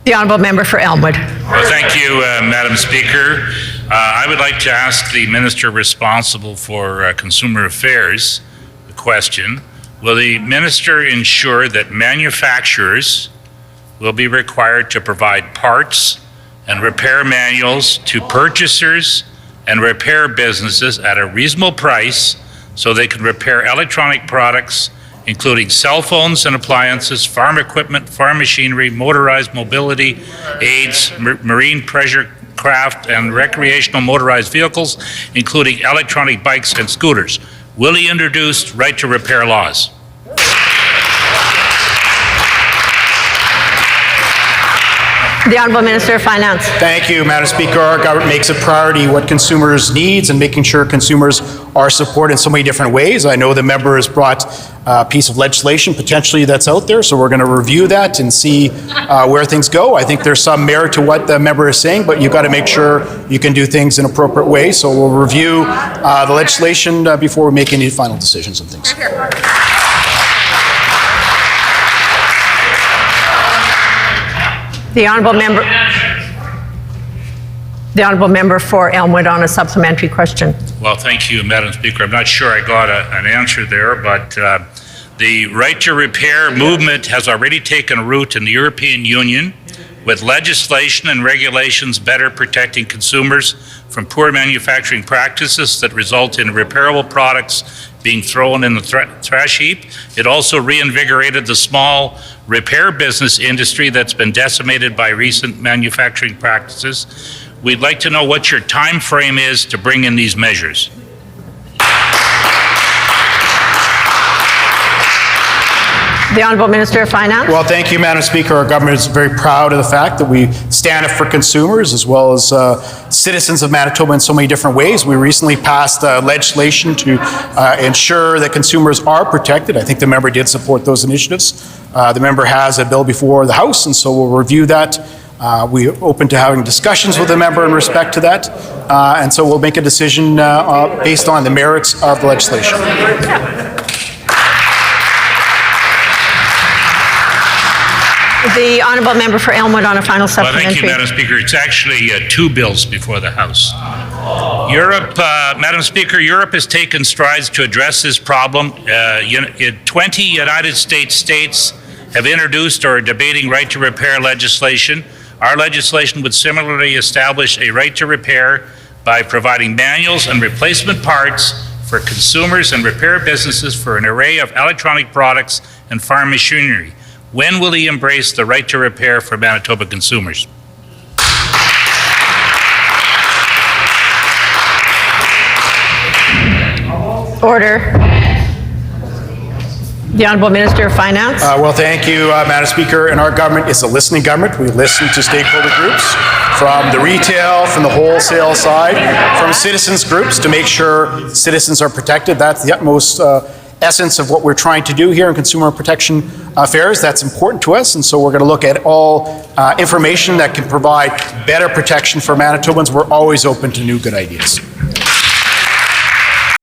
The honourable member for Elmwood. Well, thank you, Madam Speaker. I would like to ask the minister responsible for consumer affairs the question: will the minister ensure that manufacturers will be required to provide parts and repair manuals to purchasers and repair businesses at a reasonable price so they can repair electronic products, including cell phones and appliances, farm equipment, farm machinery, motorized mobility aids, marine pleasure craft, and recreational motorized vehicles, including electronic bikes and scooters? Will he introduce right to repair laws? The Honourable Minister of Finance. Thank you, Madam Speaker. Our government makes a priority what consumers' needs and making sure consumers are supported in so many different ways. I know the member has brought a piece of legislation potentially that's out there, so we're going to review that and see where things go. I think there's some merit to what the member is saying, but you've got to make sure you can do things in appropriate ways. So we'll review the legislation before we make any final decisions on things. The honourable member for Elmwood on a supplementary question. Well, thank you, Madam Speaker. I'm not sure I got an answer there, but the right to repair movement has already taken root in the European Union, with legislation and regulations better protecting consumers from poor manufacturing practices that result in repairable products being thrown in the trash heap. It also reinvigorated the small repair business industry that's been decimated by recent manufacturing practices. We'd like to know what your time frame is to bring in these measures. The Honourable Minister of Finance. Well, thank you, Madam Speaker. Our government is very proud of the fact that we stand up for consumers as well as citizens of Manitoba in so many different ways. We recently passed legislation to ensure that consumers are protected. I think the member did support those initiatives. The member has a bill before the House, and so we'll review that. We're open to having discussions with the member in respect to that, and so we'll make a decision based on the merits of the legislation. The honourable member for Elmwood on a final supplementary. Well, thank you, Madam Speaker. It's actually two bills before the House. Madam Speaker, Europe has taken strides to address this problem. 20 United States have introduced or are debating right to repair legislation. Our legislation would similarly establish a right to repair by providing manuals and replacement parts for consumers and repair businesses for an array of electronic products and farm machinery. When will he embrace the right to repair for Manitoba consumers? Order. The Honourable Minister of Finance. Well, thank you, Madam Speaker. And our government is a listening government. We listen to stakeholder groups from the retail, from the wholesale side, from citizens groups to make sure citizens are protected. That's the utmost essence of what we're trying to do here in consumer protection affairs. That's important to us, and so we're going to look at all information that can provide better protection for Manitobans. We're always open to new good ideas.